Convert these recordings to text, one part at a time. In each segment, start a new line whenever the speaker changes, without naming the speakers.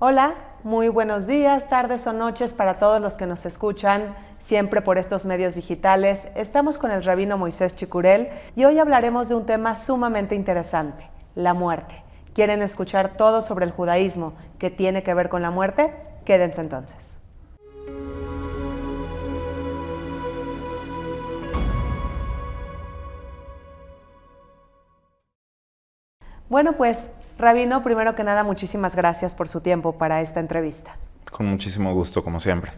Hola, muy buenos días, tardes o noches para todos los que nos escuchan siempre por estos medios digitales. Estamos con el rabino Moisés Chicurel y hoy hablaremos de un tema sumamente interesante, la muerte. ¿Quieren escuchar todo sobre el judaísmo que tiene que ver con la muerte? Quédense entonces. Bueno, pues, rabino, primero que nada, muchísimas gracias por su tiempo para esta entrevista.
Con muchísimo gusto, como siempre.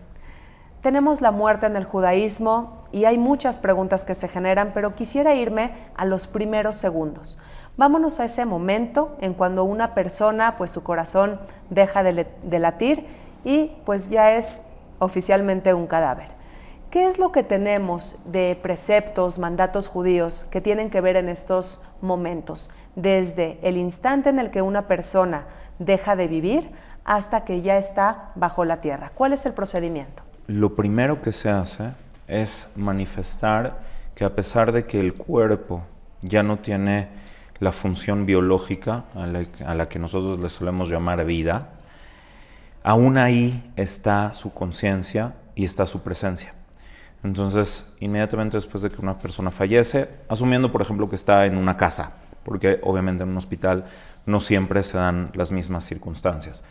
Tenemos la muerte en el judaísmo y hay muchas preguntas que se generan, pero quisiera irme a los primeros segundos. Vámonos a ese momento en cuando una persona, pues su corazón deja de latir y pues ya es oficialmente un cadáver. ¿Qué es lo que tenemos de preceptos, mandatos judíos que tienen que ver en estos momentos? Desde el instante en el que una persona deja de vivir hasta que ya está bajo la tierra. ¿Cuál es el procedimiento?
Lo primero que se hace es manifestar que a pesar de que el cuerpo ya no tiene la función biológica a la que nosotros le solemos llamar vida, aún ahí está su conciencia y está su presencia. Entonces, inmediatamente después de que una persona fallece, asumiendo por ejemplo que está en una casa, porque obviamente en un hospital no siempre se dan las mismas circunstancias,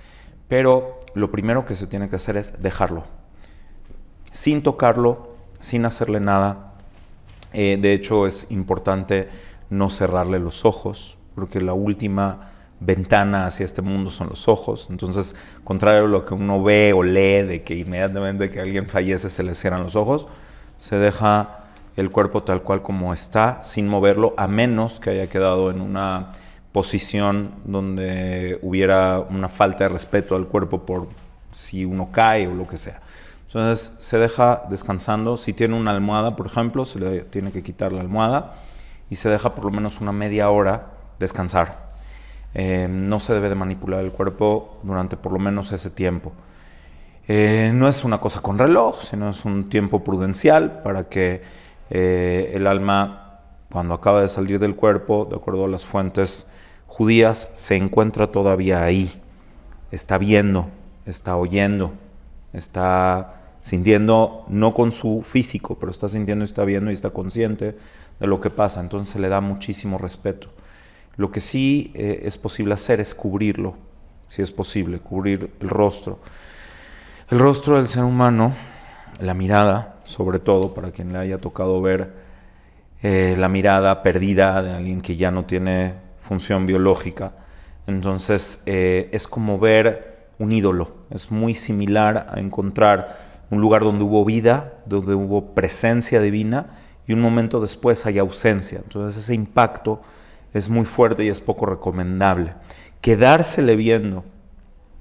pero lo primero que se tiene que hacer es dejarlo, sin tocarlo, sin hacerle nada. De hecho, es importante no cerrarle los ojos, porque la última ventana hacia este mundo son los ojos. Entonces, contrario a lo que uno ve o lee, de que inmediatamente que alguien fallece se le cierran los ojos, se deja el cuerpo tal cual como está, sin moverlo, a menos que haya quedado en una posición donde hubiera una falta de respeto al cuerpo por si uno cae o lo que sea. Entonces se deja descansando. Si tiene una almohada, por ejemplo, se le tiene que quitar la almohada y se deja por lo menos una media hora descansar. No se debe de manipular el cuerpo durante por lo menos ese tiempo. No es una cosa con reloj, sino es un tiempo prudencial para que el alma, cuando acaba de salir del cuerpo, de acuerdo a las fuentes judías, se encuentra todavía ahí. Está viendo, está oyendo, está sintiendo, no con su físico, pero está sintiendo, está viendo y está consciente de lo que pasa. Entonces se le da muchísimo respeto. Lo que sí es posible hacer es cubrirlo, si es posible, cubrir el rostro. El rostro del ser humano, la mirada, sobre todo, para quien le haya tocado ver la mirada perdida de alguien que ya no tiene función biológica. Entonces es como ver un ídolo. Es muy similar a encontrar un lugar donde hubo vida, donde hubo presencia divina y un momento después hay ausencia. Entonces ese impacto es muy fuerte y es poco recomendable. Quedársele viendo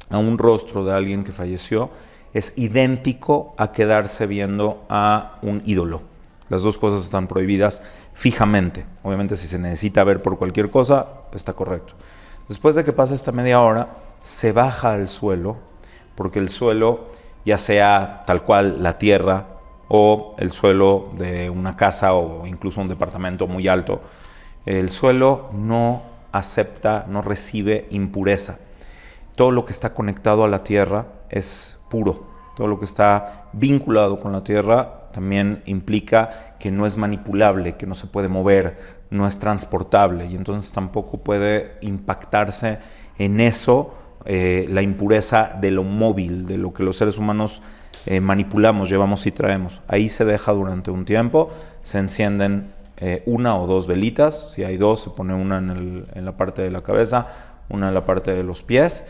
a un rostro de alguien que falleció es idéntico a quedarse viendo a un ídolo. Las dos cosas están prohibidas fijamente. Obviamente si se necesita ver por cualquier cosa, está correcto. Después de que pasa esta media hora, se baja al suelo, porque el suelo, ya sea tal cual la tierra o el suelo de una casa o incluso un departamento muy alto, el suelo no acepta, no recibe impureza. Todo lo que está conectado a la tierra es puro. Todo lo que está vinculado con la tierra también implica que no es manipulable, que no se puede mover, no es transportable y entonces tampoco puede impactarse en eso la impureza de lo móvil, de lo que los seres humanos manipulamos, llevamos y traemos. Ahí se deja durante un tiempo, se encienden una o dos velitas. Si hay dos, se pone una en la parte de la cabeza, una en la parte de los pies,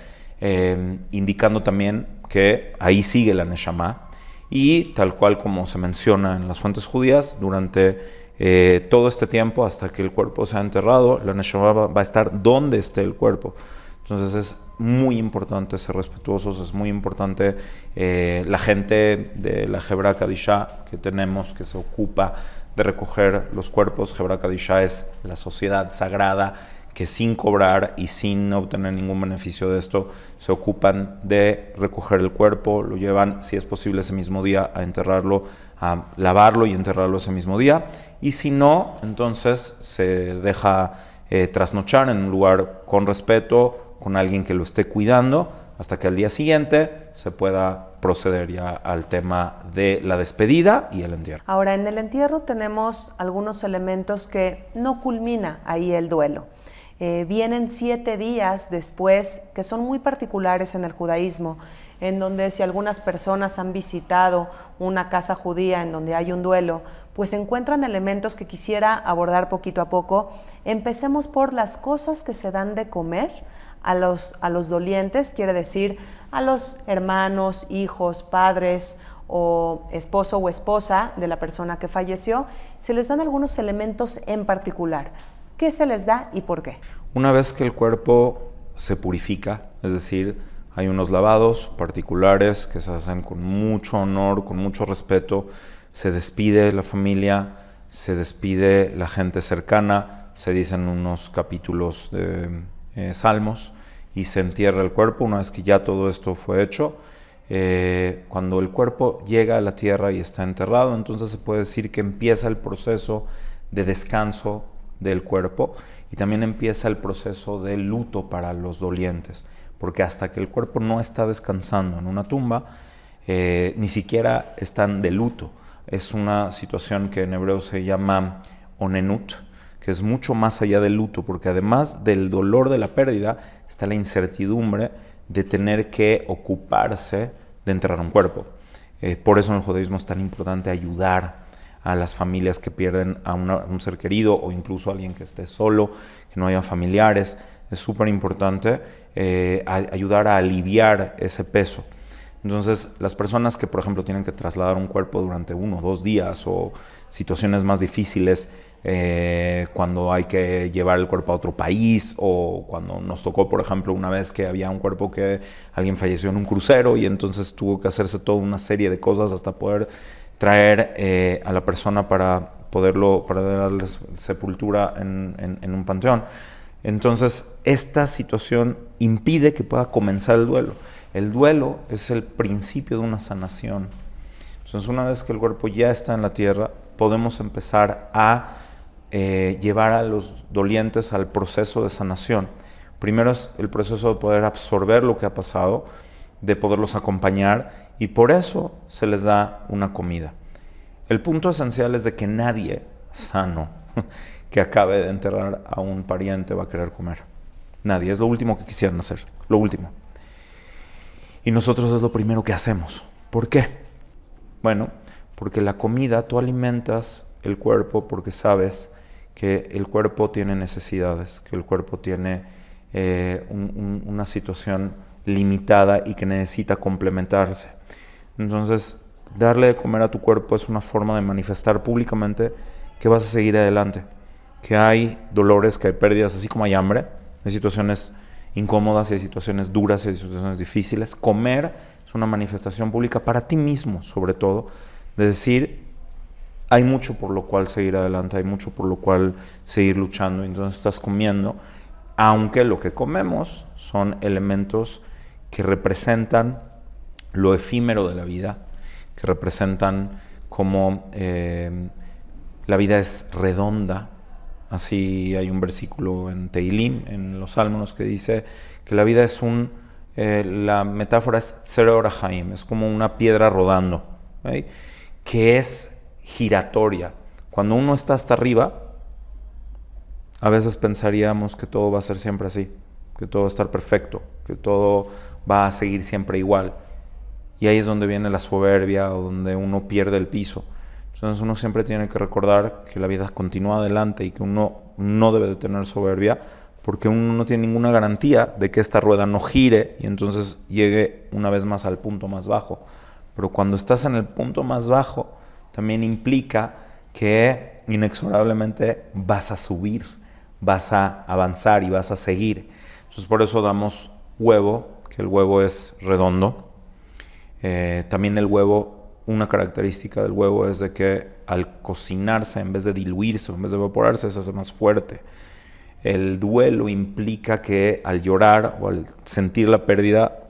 indicando también que ahí sigue la Neshama. Y tal cual como se menciona en las fuentes judías, durante todo este tiempo, hasta que el cuerpo sea enterrado, la Neshama va a estar donde esté el cuerpo. Entonces es muy importante ser respetuosos, es muy importante la gente de la Hebra Kadishá que tenemos, que se ocupa de recoger los cuerpos. Hebra Kadishá es la sociedad sagrada que sin cobrar y sin obtener ningún beneficio de esto, se ocupan de recoger el cuerpo, lo llevan, si es posible, ese mismo día a enterrarlo, a lavarlo y enterrarlo ese mismo día. Y si no, entonces se deja trasnochar en un lugar con respeto, con alguien que lo esté cuidando, hasta que al día siguiente se pueda proceder ya al tema de la despedida y el entierro.
Ahora, en el entierro tenemos algunos elementos que no culmina ahí el duelo. Vienen 7 días después, que son muy particulares en el judaísmo, en donde si algunas personas han visitado una casa judía en donde hay un duelo, pues encuentran elementos que quisiera abordar poquito a poco. Empecemos por las cosas que se dan de comer a los dolientes, quiere decir a los hermanos, hijos, padres o esposo o esposa de la persona que falleció. Se les dan algunos elementos en particular. ¿Qué se les da y por qué?
Una vez que el cuerpo se purifica, es decir, hay unos lavados particulares que se hacen con mucho honor, con mucho respeto, se despide la familia, se despide la gente cercana, se dicen unos capítulos de salmos y se entierra el cuerpo. Una vez que ya todo esto fue hecho, cuando el cuerpo llega a la tierra y está enterrado, entonces se puede decir que empieza el proceso de descanso del cuerpo y también empieza el proceso de luto para los dolientes, porque hasta que el cuerpo no está descansando en una tumba, ni siquiera están de luto. Es una situación que en hebreo se llama onenut, que es mucho más allá del luto, porque además del dolor de la pérdida está la incertidumbre de tener que ocuparse de enterrar un cuerpo. Por eso en el judaísmo es tan importante ayudar a las familias que pierden a un ser querido o incluso a alguien que esté solo, que no haya familiares. Es súper importante ayudar a aliviar ese peso. Entonces, las personas que, por ejemplo, tienen que trasladar un cuerpo durante 1 o 2 días o situaciones más difíciles, cuando hay que llevar el cuerpo a otro país o cuando nos tocó, por ejemplo, una vez que había un cuerpo que alguien falleció en un crucero y entonces tuvo que hacerse toda una serie de cosas hasta poder traer a la persona para darle sepultura en un panteón. Entonces, esta situación impide que pueda comenzar el duelo. El duelo es el principio de una sanación. Entonces, una vez que el cuerpo ya está en la tierra, podemos empezar a llevar a los dolientes al proceso de sanación. Primero es el proceso de poder absorber lo que ha pasado, de poderlos acompañar, y por eso se les da una comida. El punto esencial es de que nadie sano que acabe de enterrar a un pariente va a querer comer. Nadie, es lo último que quisieran hacer, lo último. Y nosotros es lo primero que hacemos. ¿Por qué? Bueno, porque la comida, tú alimentas el cuerpo porque sabes que el cuerpo tiene necesidades, que el cuerpo tiene una situación limitada y que necesita complementarse. Entonces, darle de comer a tu cuerpo es una forma de manifestar públicamente que vas a seguir adelante, que hay dolores, que hay pérdidas, así como hay hambre, hay situaciones incómodas, hay situaciones duras, hay situaciones difíciles. Comer es una manifestación pública para ti mismo, sobre todo, de decir, hay mucho por lo cual seguir adelante, hay mucho por lo cual seguir luchando. Entonces estás comiendo, aunque lo que comemos son elementos que representan lo efímero de la vida, que representan cómo la vida es redonda. Así hay un versículo en Tehilim, en los Salmos, que dice que la vida es la metáfora es Tzera Haim, es como una piedra rodando, ¿sí? Que es giratoria. Cuando uno está hasta arriba, a veces pensaríamos que todo va a ser siempre así, que todo va a estar perfecto, que todo va a seguir siempre igual. Y ahí es donde viene la soberbia o donde uno pierde el piso. Entonces uno siempre tiene que recordar que la vida continúa adelante y que uno no debe de tener soberbia, porque uno no tiene ninguna garantía de que esta rueda no gire y entonces llegue una vez más al punto más bajo. Pero cuando estás en el punto más bajo, también implica que inexorablemente vas a subir, vas a avanzar y vas a seguir. Entonces por eso damos huevo, que el huevo es redondo. También el huevo, una característica del huevo es de que al cocinarse, en vez de diluirse, en vez de evaporarse, se hace más fuerte. El duelo implica que al llorar o al sentir la pérdida,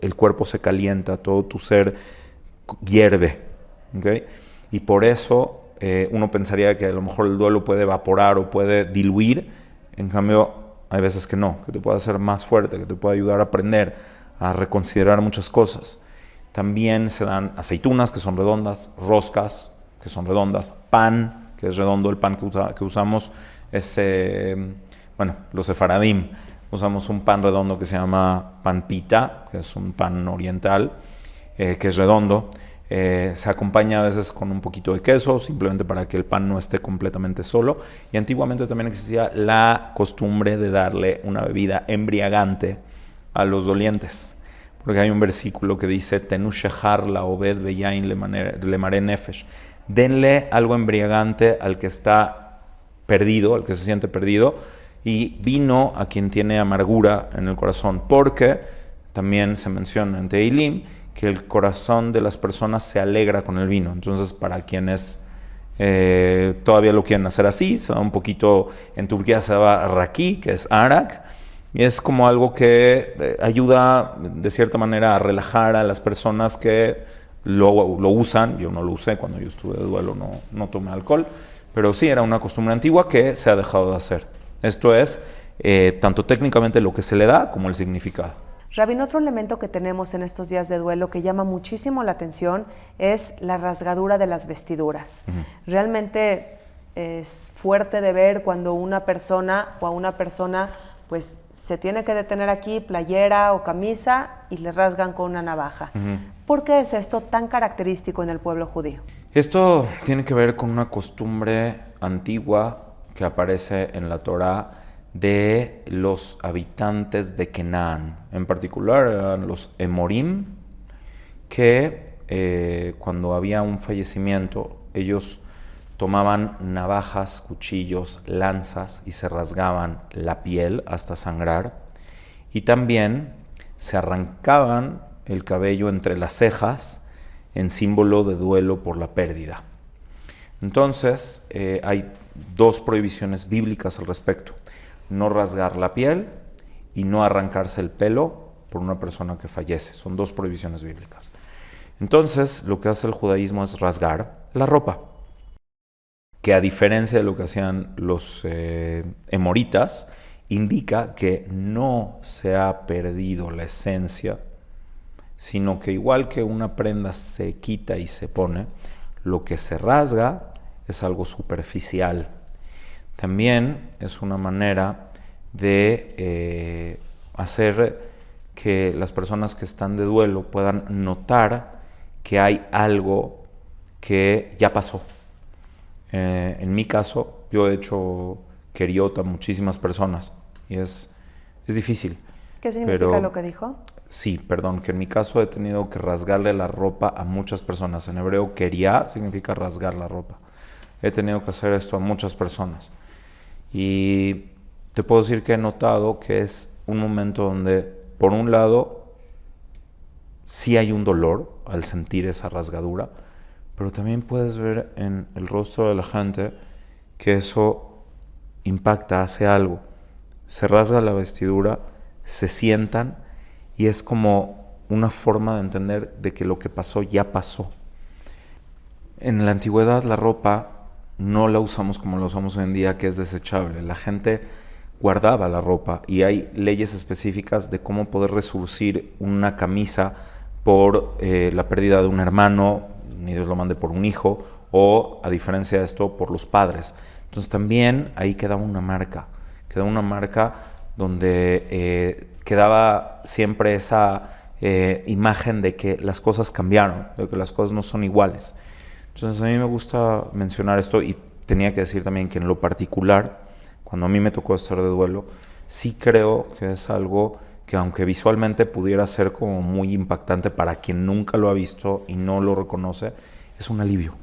el cuerpo se calienta, todo tu ser hierve, ¿okay? Y por eso uno pensaría que a lo mejor el duelo puede evaporar o puede diluir. En cambio, hay veces que no, que te puede hacer más fuerte, que te puede ayudar a aprender, a reconsiderar muchas cosas. También se dan aceitunas, que son redondas, roscas, que son redondas, pan, que es redondo. El pan que usamos es, los sefaradim. Usamos un pan redondo que se llama pan pita, que es un pan oriental, que es redondo. Se acompaña a veces con un poquito de queso, simplemente para que el pan no esté completamente solo. Y antiguamente también existía la costumbre de darle una bebida embriagante a los dolientes. Porque hay un versículo que dice, Tenu shehar la obed veyain lemare nefesh. Denle algo embriagante al que está perdido, al que se siente perdido, y vino a quien tiene amargura en el corazón. Porque también se menciona en Tehilim que el corazón de las personas se alegra con el vino. Entonces, para quienes todavía lo quieren hacer así, se da un poquito, en Turquía se da raki, que es arak, y es como algo que ayuda de cierta manera a relajar a las personas que lo usan. Yo no lo usé cuando yo estuve de duelo, no tomé alcohol, pero sí era una costumbre antigua que se ha dejado de hacer. Esto es tanto técnicamente lo que se le da como el significado.
Rabín, otro elemento que tenemos en estos días de duelo que llama muchísimo la atención es la rasgadura de las vestiduras. Realmente es fuerte de ver cuando a una persona pues se tiene que detener aquí, playera o camisa, y le rasgan con una navaja. ¿Por qué es esto tan característico en el pueblo judío?
Esto tiene que ver con una costumbre antigua que aparece en la Torá de los habitantes de Canaán. En particular eran los Emorim, que cuando había un fallecimiento, ellos tomaban navajas, cuchillos, lanzas y se rasgaban la piel hasta sangrar. Y también se arrancaban el cabello entre las cejas en símbolo de duelo por la pérdida. Entonces, hay dos prohibiciones bíblicas al respecto. No rasgar la piel y no arrancarse el pelo por una persona que fallece. Son dos prohibiciones bíblicas. Entonces, lo que hace el judaísmo es rasgar la ropa, que a diferencia de lo que hacían los emoritas, indica que no se ha perdido la esencia, sino que igual que una prenda se quita y se pone, lo que se rasga es algo superficial. También es una manera de hacer que las personas que están de duelo puedan notar que hay algo que ya pasó. En mi caso, yo he hecho keriot a muchísimas personas y es difícil.
¿Qué significa lo que dijo?
Sí, perdón, que en mi caso he tenido que rasgarle la ropa a muchas personas. En hebreo, keriá significa rasgar la ropa. He tenido que hacer esto a muchas personas. Y te puedo decir que he notado que es un momento donde, por un lado, sí hay un dolor al sentir esa rasgadura, pero también puedes ver en el rostro de la gente que eso impacta, hace algo. Se rasga la vestidura, se sientan y es como una forma de entender de que lo que pasó ya pasó. En la antigüedad la ropa no la usamos como la usamos hoy en día, que es desechable. La gente guardaba la ropa y hay leyes específicas de cómo poder resurcir una camisa por la pérdida de un hermano, ni Dios lo mande, por un hijo, o a diferencia de esto, por los padres. Entonces también ahí quedaba una marca donde quedaba siempre esa imagen de que las cosas cambiaron, de que las cosas no son iguales. Entonces a mí me gusta mencionar esto y tenía que decir también que en lo particular, cuando a mí me tocó estar de duelo, sí creo que es algo que aunque visualmente pudiera ser como muy impactante para quien nunca lo ha visto y no lo reconoce, es un alivio.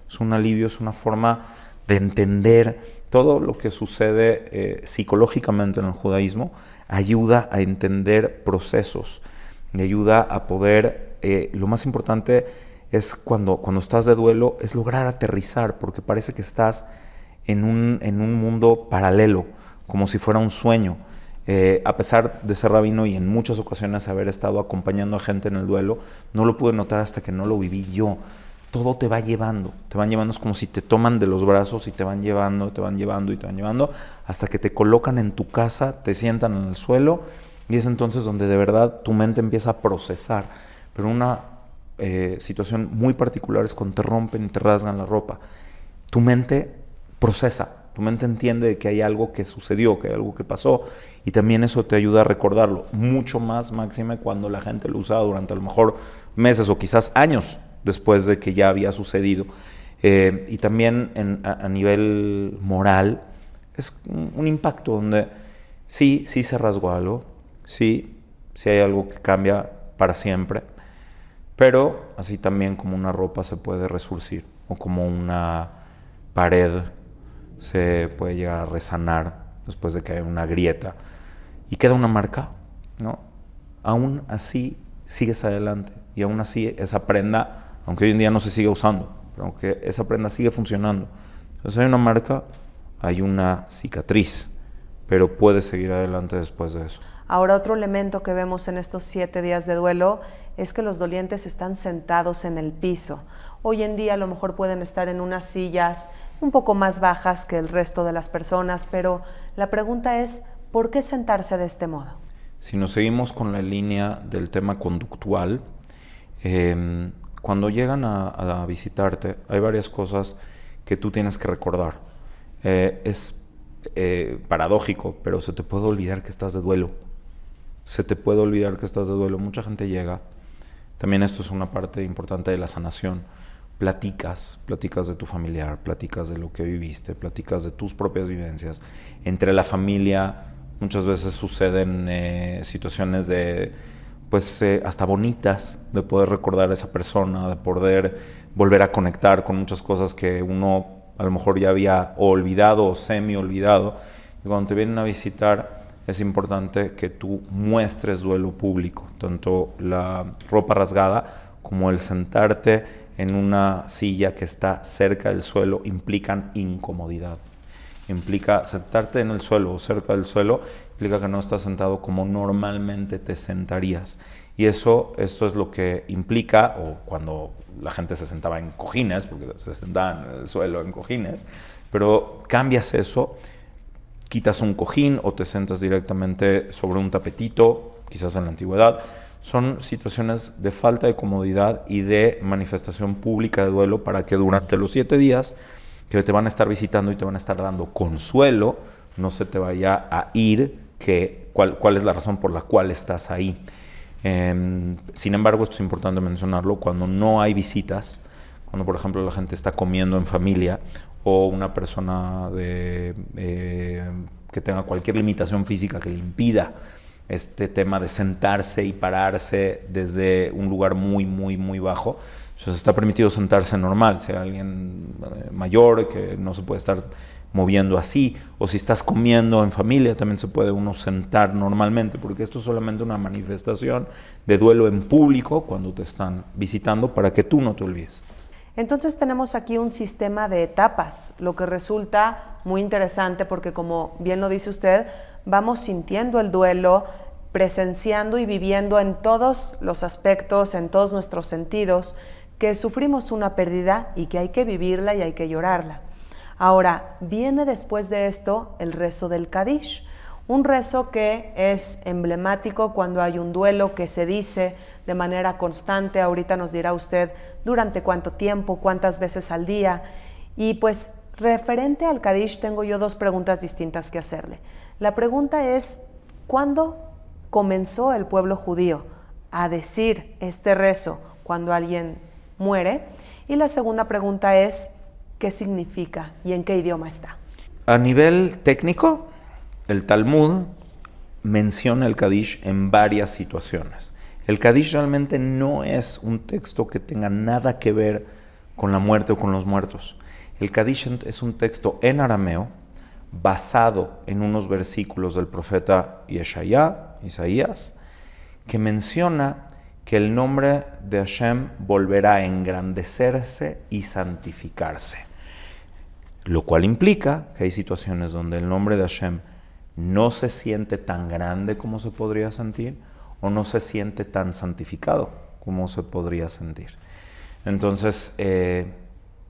Es un alivio, es una forma de entender todo lo que sucede psicológicamente en el judaísmo, ayuda a entender procesos, y ayuda a poder, lo más importante es cuando estás de duelo, es lograr aterrizar, porque parece que estás en un mundo paralelo, como si fuera un sueño. A pesar de ser rabino y en muchas ocasiones haber estado acompañando a gente en el duelo, no lo pude notar hasta que no lo viví yo. todo te va llevando, es como si te toman de los brazos y te van llevando, hasta que te colocan en tu casa, te sientan en el suelo, y es entonces donde de verdad tu mente empieza a procesar. Pero una situación muy particular es cuando te rompen y te rasgan la ropa. Tu mente procesa, tu mente entiende que hay algo que sucedió, que hay algo que pasó, y también eso te ayuda a recordarlo, mucho más máxime cuando la gente lo usa durante a lo mejor meses o quizás años después de que ya había sucedido. Y también a nivel moral es un impacto donde sí se rasgó algo, sí hay algo que cambia para siempre, pero así también como una ropa se puede resurcir o como una pared se puede llegar a resanar después de que hay una grieta y queda una marca, ¿no? Aún así sigues adelante y aún así esa prenda, aunque hoy en día no se sigue usando, pero aunque esa prenda sigue funcionando, entonces hay una marca, hay una cicatriz, pero puedes seguir adelante después de eso.
Ahora, otro elemento que vemos en estos 7 días de duelo es que los dolientes están sentados en el piso. Hoy en día a lo mejor pueden estar en unas sillas un poco más bajas que el resto de las personas, pero la pregunta es, ¿por qué sentarse de este modo?
Si nos seguimos con la línea del tema conductual, cuando llegan a visitarte, hay varias cosas que tú tienes que recordar. Es paradójico, pero se te puede olvidar que estás de duelo. Mucha gente llega. También esto es una parte importante de la sanación. Platicas de tu familiar, platicas de lo que viviste, platicas de tus propias vivencias. Entre la familia muchas veces suceden situaciones de hasta bonitas, de poder recordar a esa persona, de poder volver a conectar con muchas cosas que uno a lo mejor ya había olvidado o semi olvidado. Y cuando te vienen a visitar es importante que tú muestres duelo público, tanto la ropa rasgada como el sentarte en una silla que está cerca del suelo implican incomodidad. Implica sentarte en el suelo o cerca del suelo, implica que no estás sentado como normalmente te sentarías. Y esto es lo que implica, o cuando la gente se sentaba en cojines, porque se sentaban en el suelo en cojines, pero cambias eso, quitas un cojín o te sentas directamente sobre un tapetito, quizás en la antigüedad. Son situaciones de falta de comodidad y de manifestación pública de duelo para que durante los 7 días que te van a estar visitando y te van a estar dando consuelo, no se te vaya a ir cuál es la razón por la cual estás ahí. Sin embargo, esto es importante mencionarlo, cuando no hay visitas, cuando por ejemplo la gente está comiendo en familia o una persona que tenga cualquier limitación física que le impida este tema de sentarse y pararse desde un lugar muy, muy, muy bajo. Entonces está permitido sentarse normal, si hay alguien mayor que no se puede estar moviendo así, o si estás comiendo en familia también se puede uno sentar normalmente, porque esto es solamente una manifestación de duelo en público cuando te están visitando para que tú no te olvides.
Entonces tenemos aquí un sistema de etapas, lo que resulta muy interesante porque, como bien lo dice usted, vamos sintiendo el duelo, presenciando y viviendo en todos los aspectos, en todos nuestros sentidos, que sufrimos una pérdida y que hay que vivirla y hay que llorarla. Ahora, viene después de esto el rezo del Kadish, un rezo que es emblemático cuando hay un duelo que se dice de manera constante. Ahorita nos dirá usted durante cuánto tiempo, cuántas veces al día. Y pues referente al Kadish tengo yo 2 preguntas distintas que hacerle. La pregunta es, ¿cuándo comenzó el pueblo judío a decir este rezo cuando alguien muere? Y la segunda pregunta es, ¿qué significa y en qué idioma está?
A nivel técnico, el Talmud menciona el Kadish en varias situaciones. El Kadish realmente no es un texto que tenga nada que ver con la muerte o con los muertos. El Kadish es un texto en arameo basado en unos versículos del profeta Isaías, que menciona que el nombre de Hashem volverá a engrandecerse y santificarse. Lo cual implica que hay situaciones donde el nombre de Hashem no se siente tan grande como se podría sentir o no se siente tan santificado como se podría sentir. Entonces,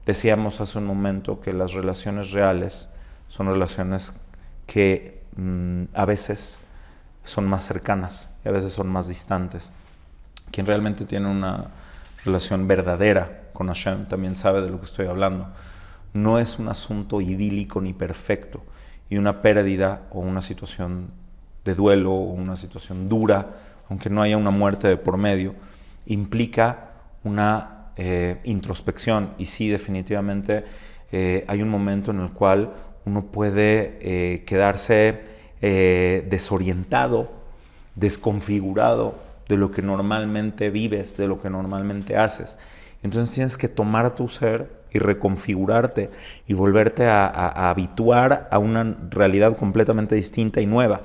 decíamos hace un momento que las relaciones reales son relaciones que a veces son más cercanas y a veces son más distantes. Quien realmente tiene una relación verdadera con Hashem también sabe de lo que estoy hablando. No es un asunto idílico ni perfecto, y una pérdida o una situación de duelo o una situación dura, aunque no haya una muerte de por medio, implica una introspección. Y sí, definitivamente hay un momento en el cual uno puede quedarse desorientado, desconfigurado de lo que normalmente vives, de lo que normalmente haces. Entonces tienes que tomar tu ser y reconfigurarte y volverte a habituar a una realidad completamente distinta y nueva,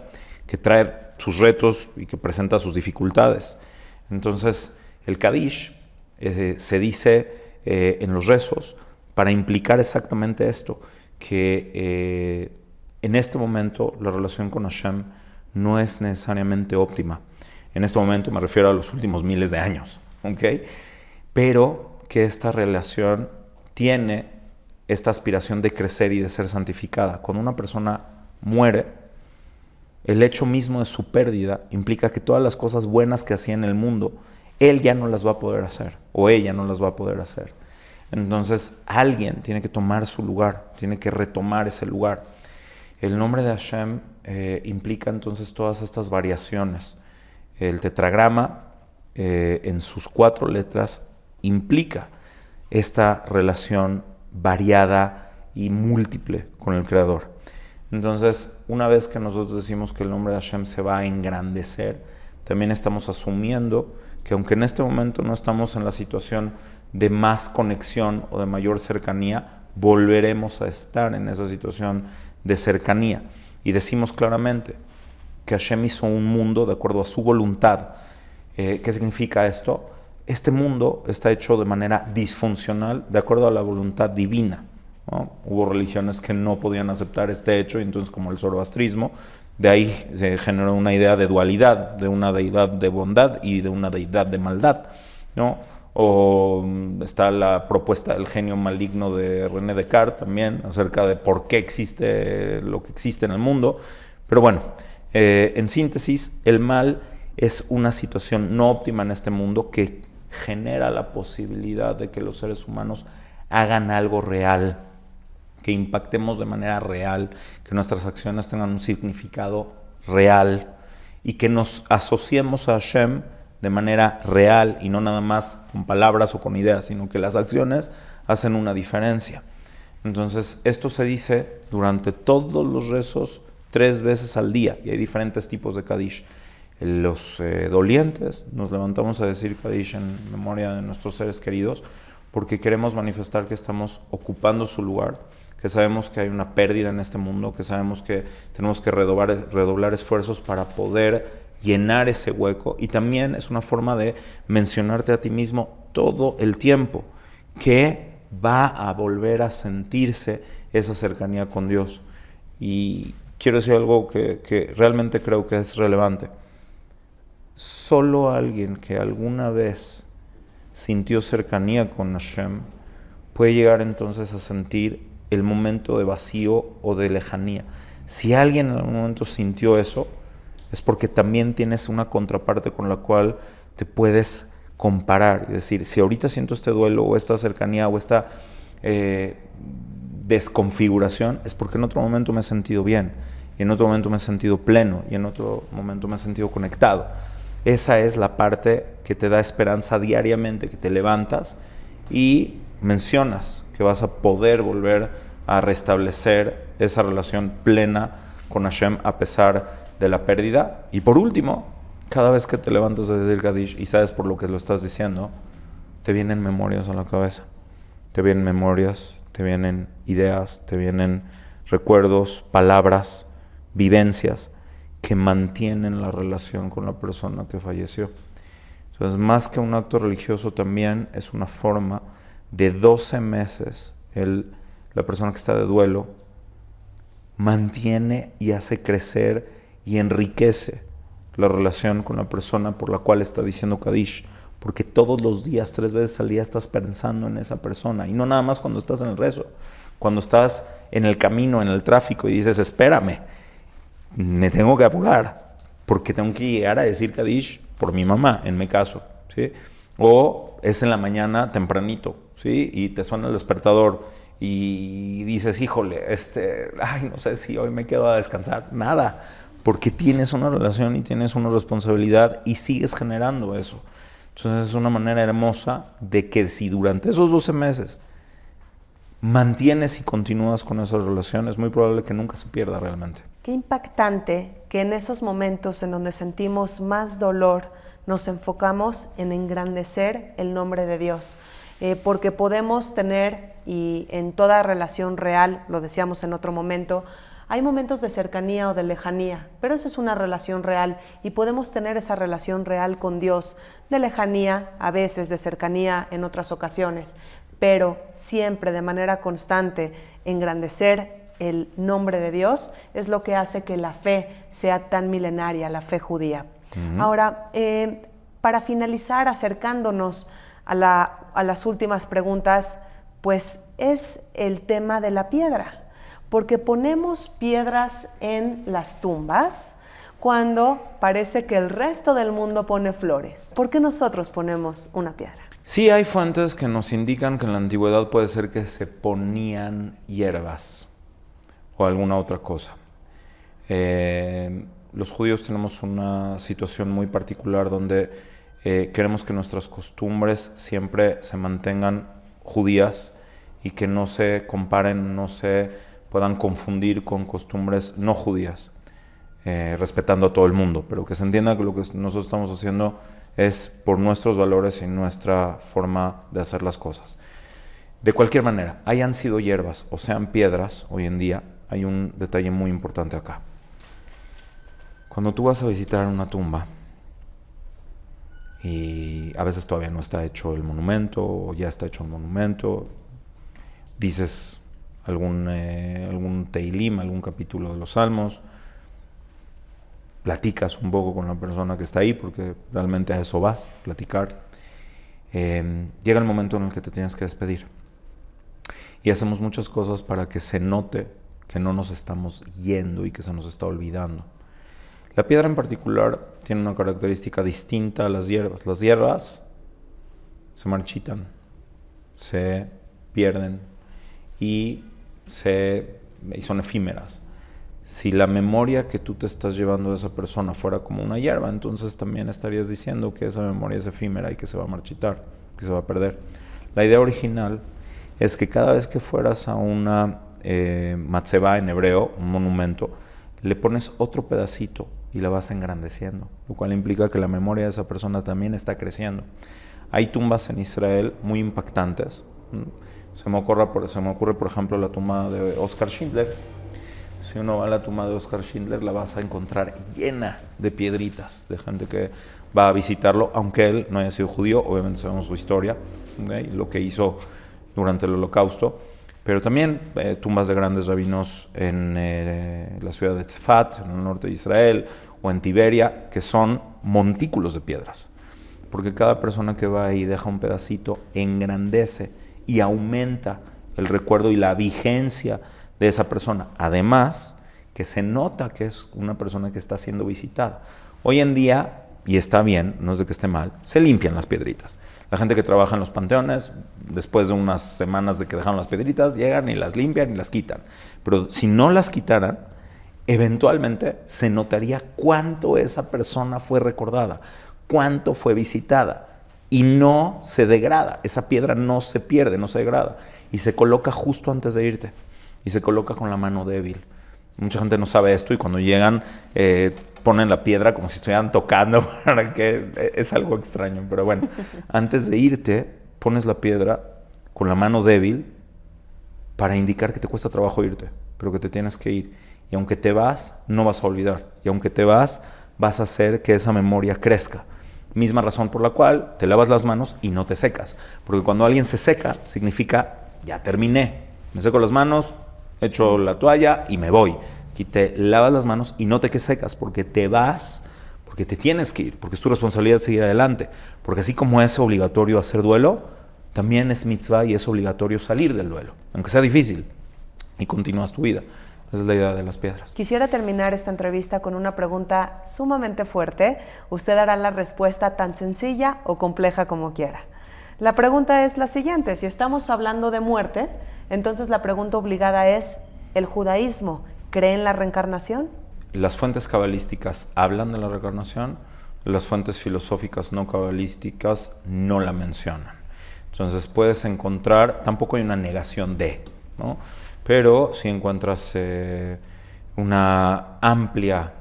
que trae sus retos y que presenta sus dificultades. Entonces el Kadish se dice en los rezos para implicar exactamente esto, que en este momento la relación con Hashem no es necesariamente óptima. En este momento me refiero a los últimos miles de años, ¿ok? Pero que esta relación tiene esta aspiración de crecer y de ser santificada. Cuando una persona muere, el hecho mismo de su pérdida implica que todas las cosas buenas que hacía en el mundo, él ya no las va a poder hacer, o ella no las va a poder hacer. Entonces alguien tiene que tomar su lugar, tiene que retomar ese lugar. El nombre de Hashem implica entonces todas estas variaciones. El tetragrama en sus 4 letras implica esta relación variada y múltiple con el Creador. Entonces, una vez que nosotros decimos que el nombre de Hashem se va a engrandecer, también estamos asumiendo que aunque en este momento no estamos en la situación de más conexión o de mayor cercanía, volveremos a estar en esa situación de cercanía. Y decimos claramente que Hashem hizo un mundo de acuerdo a su voluntad. ¿Qué significa esto? Este mundo está hecho de manera disfuncional de acuerdo a la voluntad divina, ¿no? Hubo religiones que no podían aceptar este hecho, y entonces, como el zoroastrismo, de ahí se generó una idea de dualidad, de una deidad de bondad y de una deidad de maldad, ¿no? O está la propuesta del genio maligno de René Descartes también, acerca de por qué existe lo que existe en el mundo. Pero bueno, en síntesis, el mal es una situación no óptima en este mundo que genera la posibilidad de que los seres humanos hagan algo real, que impactemos de manera real, que nuestras acciones tengan un significado real y que nos asociemos a Hashem de manera real y no nada más con palabras o con ideas, sino que las acciones hacen una diferencia. Entonces, esto se dice durante todos los rezos 3 veces al día, y hay diferentes tipos de Kadish. Los dolientes nos levantamos a decir Kadish en memoria de nuestros seres queridos, porque queremos manifestar que estamos ocupando su lugar, que sabemos que hay una pérdida en este mundo, que sabemos que tenemos que redoblar esfuerzos para poder llenar ese hueco, y también es una forma de mencionarte a ti mismo todo el tiempo, que va a volver a sentirse esa cercanía con Dios. Y quiero decir algo que realmente creo que es relevante. Solo alguien que alguna vez sintió cercanía con Hashem puede llegar entonces a sentir el momento de vacío o de lejanía. Si alguien en algún momento sintió eso, es porque también tienes una contraparte con la cual te puedes comparar y decir, si ahorita siento este duelo o esta cercanía o esta desconfiguración, es porque en otro momento me he sentido bien, y en otro momento me he sentido pleno, y en otro momento me he sentido conectado. Esa es la parte que te da esperanza diariamente, que te levantas y mencionas que vas a poder volver a restablecer esa relación plena con Hashem a pesar de la pérdida. Y por último, cada vez que te levantas a decir Kadish y sabes por lo que lo estás diciendo, te vienen memorias a la cabeza. Te vienen memorias, te vienen ideas, te vienen recuerdos, palabras, vivencias que mantienen la relación con la persona que falleció. Entonces, más que un acto religioso, también es una forma de 12 meses. La persona que está de duelo mantiene y hace crecer y enriquece la relación con la persona por la cual está diciendo Kadish, porque todos los días, 3 veces al día estás pensando en esa persona. Y no nada más cuando estás en el rezo, cuando estás en el camino, en el tráfico y dices, espérame, me tengo que apurar, porque tengo que llegar a decir Kadish por mi mamá, en mi caso, ¿sí? O es en la mañana tempranito, ¿sí? Y te suena el despertador y dices, híjole, no sé si hoy me quedo a descansar. Nada, porque tienes una relación y tienes una responsabilidad y sigues generando eso. Entonces es una manera hermosa de que si durante esos 12 meses mantienes y continúas con esa relación, es muy probable que nunca se pierda realmente.
Qué impactante que en esos momentos en donde sentimos más dolor nos enfocamos en engrandecer el nombre de Dios, porque podemos tener, y en toda relación real, lo decíamos en otro momento, hay momentos de cercanía o de lejanía, pero eso es una relación real y podemos tener esa relación real con Dios, de lejanía a veces, de cercanía en otras ocasiones, pero siempre de manera constante engrandecer el nombre de Dios es lo que hace que la fe sea tan milenaria, la fe judía. Ahora, para finalizar, acercándonos a las últimas preguntas, pues es el tema de la piedra. Porque ponemos piedras en las tumbas cuando parece que el resto del mundo pone flores. ¿Por qué nosotros ponemos una piedra?
Sí, hay fuentes que nos indican que en la antigüedad puede ser que se ponían hierbas o alguna otra cosa. Los judíos tenemos una situación muy particular donde queremos que nuestras costumbres siempre se mantengan judías y que no se comparen, no se puedan confundir con costumbres no judías, respetando a todo el mundo, pero que se entienda que lo que nosotros estamos haciendo es por nuestros valores y nuestra forma de hacer las cosas. De cualquier manera, hayan sido hierbas o sean piedras, hoy en día hay un detalle muy importante acá. Cuando tú vas a visitar una tumba, y a veces todavía no está hecho el monumento, o ya está hecho el monumento, dices algún Teilim, algún capítulo de los Salmos, platicas un poco con la persona que está ahí, porque realmente a eso vas, platicar. Llega el momento en el que te tienes que despedir. Y hacemos muchas cosas para que se note que no nos estamos yendo y que se nos está olvidando. La piedra en particular tiene una característica distinta a las hierbas. Las hierbas se marchitan, se pierden y son efímeras. Si la memoria que tú te estás llevando de esa persona fuera como una hierba, entonces también estarías diciendo que esa memoria es efímera y que se va a marchitar, que se va a perder. La idea original es que cada vez que fueras a una matzeba en hebreo, un monumento, le pones otro pedacito y la vas engrandeciendo, lo cual implica que la memoria de esa persona también está creciendo. Hay tumbas en Israel muy impactantes. Se me ocurre, por ejemplo, la tumba de Oskar Schindler. Si uno va a la tumba de Oskar Schindler, la vas a encontrar llena de piedritas, de gente que va a visitarlo, aunque él no haya sido judío. Obviamente sabemos su historia, ¿okay? Lo que hizo durante el Holocausto. Pero también tumbas de grandes rabinos en la ciudad de Tzfat, en el norte de Israel, o en Tiberia, que son montículos de piedras. Porque cada persona que va ahí deja un pedacito, engrandece y aumenta el recuerdo y la vigencia de esa persona. Además, que se nota que es una persona que está siendo visitada. Hoy en día, y está bien, no es de que esté mal, se limpian las piedritas. La gente que trabaja en los panteones, después de unas semanas de que dejaron las piedritas, llegan y las limpian y las quitan. Pero si no las quitaran, eventualmente se notaría cuánto esa persona fue recordada, cuánto fue visitada. Y no se degrada, esa piedra no se pierde, no se degrada. Y se coloca justo antes de irte. Y se coloca con la mano débil. Mucha gente no sabe esto y cuando llegan ponen la piedra como si estuvieran tocando para que es algo extraño. Pero bueno, antes de irte pones la piedra con la mano débil para indicar que te cuesta trabajo irte, pero que te tienes que ir. Y aunque te vas, no vas a olvidar. Y aunque te vas a hacer que esa memoria crezca. Misma razón por la cual te lavas las manos y no te secas. Porque cuando alguien se seca, significa, ya terminé. Me seco las manos, echo la toalla y me voy. Y te lavas las manos y no te que secas porque te vas, porque porque te tienes que ir, porque es tu responsabilidad seguir adelante, porque así como es obligatorio hacer duelo, también es mitzvah y es obligatorio salir del duelo, aunque sea difícil, y continúas tu vida. Esa es la idea de las piedras.
Quisiera terminar esta entrevista con una pregunta sumamente fuerte. Usted dará la respuesta tan sencilla o compleja como quiera. La pregunta es la siguiente: si estamos hablando de muerte, entonces la pregunta obligada es, ¿el judaísmo cree en la reencarnación?
Las fuentes cabalísticas hablan de la reencarnación, las fuentes filosóficas no cabalísticas no la mencionan. Entonces puedes encontrar, tampoco hay una negación de, ¿no? Pero si encuentras una amplia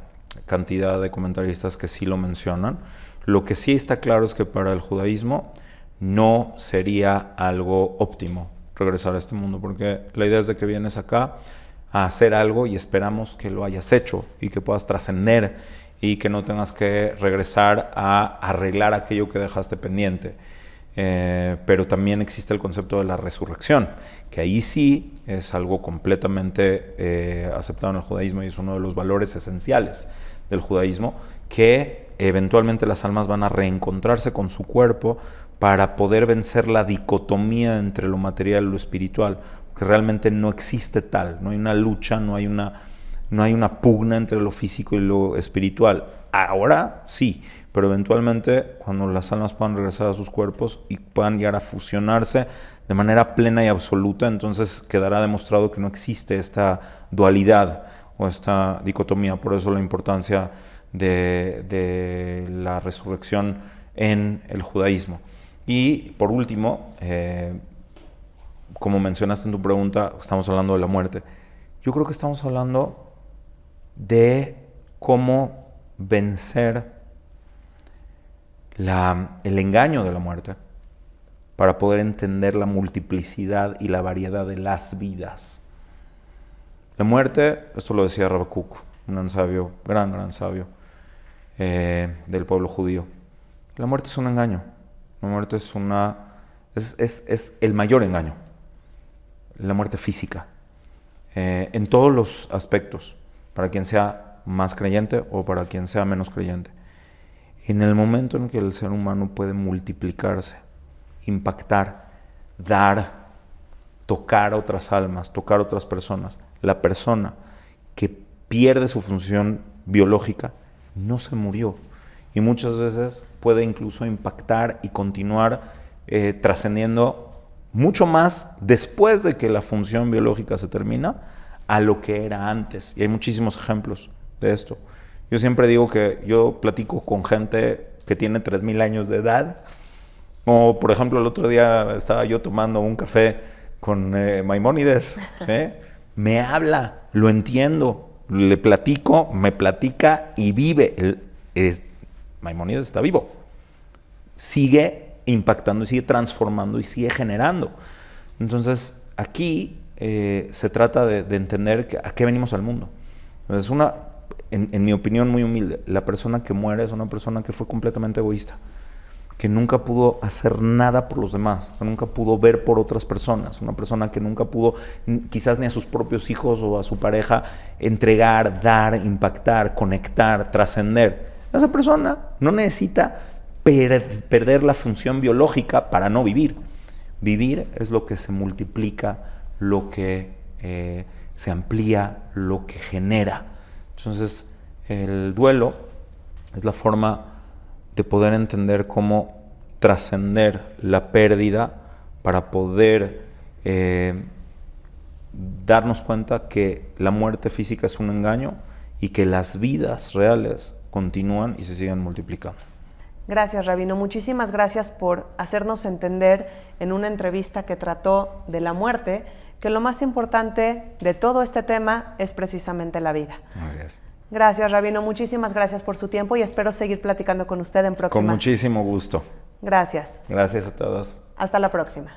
cantidad de comentaristas que sí lo mencionan. Lo que sí está claro es que para el judaísmo no sería algo óptimo regresar a este mundo, porque la idea es de que vienes acá a hacer algo y esperamos que lo hayas hecho y que puedas trascender y que no tengas que regresar a arreglar aquello que dejaste pendiente. Pero también existe el concepto de la resurrección, que ahí sí es algo completamente aceptado en el judaísmo y es uno de los valores esenciales del judaísmo, que eventualmente las almas van a reencontrarse con su cuerpo para poder vencer la dicotomía entre lo material y lo espiritual, porque realmente no existe tal, no hay una lucha, no hay una pugna entre lo físico y lo espiritual. Ahora sí, pero eventualmente cuando las almas puedan regresar a sus cuerpos y puedan llegar a fusionarse de manera plena y absoluta, entonces quedará demostrado que no existe esta dualidad o esta dicotomía. Por eso la importancia de la resurrección en el judaísmo. Y por último, como mencionaste en tu pregunta, estamos hablando de la muerte. Yo creo que estamos hablando de cómo vencer el engaño de la muerte para poder entender la multiplicidad y la variedad de las vidas. La muerte, esto lo decía Rav Kook, un gran sabio, gran sabio del pueblo judío. La muerte es un engaño. La muerte es el mayor engaño. La muerte física. En todos los aspectos, para quien sea más creyente o para quien sea menos creyente. En el momento en que el ser humano puede multiplicarse, impactar, dar, tocar a otras almas, tocar a otras personas, la persona que pierde su función biológica no se murió. Y muchas veces puede incluso impactar y continuar trascendiendo mucho más después de que la función biológica se termina a lo que era antes. Y hay muchísimos ejemplos de esto. Yo siempre digo que yo platico con gente que tiene 3000 años de edad. Como por ejemplo el otro día estaba yo tomando un café con Maimónides. ¿Sí? Me habla, lo entiendo, le platico, me platica y vive. Maimónides está vivo. Sigue impactando y sigue transformando y sigue generando. Entonces aquí se trata de entender a qué venimos al mundo. Entonces en mi opinión muy humilde, la persona que muere es una persona que fue completamente egoísta, que nunca pudo hacer nada por los demás, que nunca pudo ver por otras personas, una persona que nunca pudo, quizás ni a sus propios hijos o a su pareja, entregar, dar, impactar, conectar, trascender. Esa persona no necesita perder la función biológica para no vivir. Vivir es lo que se multiplica, lo que se amplía, lo que genera. Entonces, el duelo es la forma de poder entender cómo trascender la pérdida para poder darnos cuenta que la muerte física es un engaño y que las vidas reales continúan y se siguen multiplicando.
Gracias, Rabino. Muchísimas gracias por hacernos entender en una entrevista que trató de la muerte que lo más importante de todo este tema es precisamente la vida.
Gracias.
Gracias, Rabino. Muchísimas gracias por su tiempo y espero seguir platicando con usted en próximas.
Con muchísimo gusto.
Gracias.
Gracias a todos.
Hasta la próxima.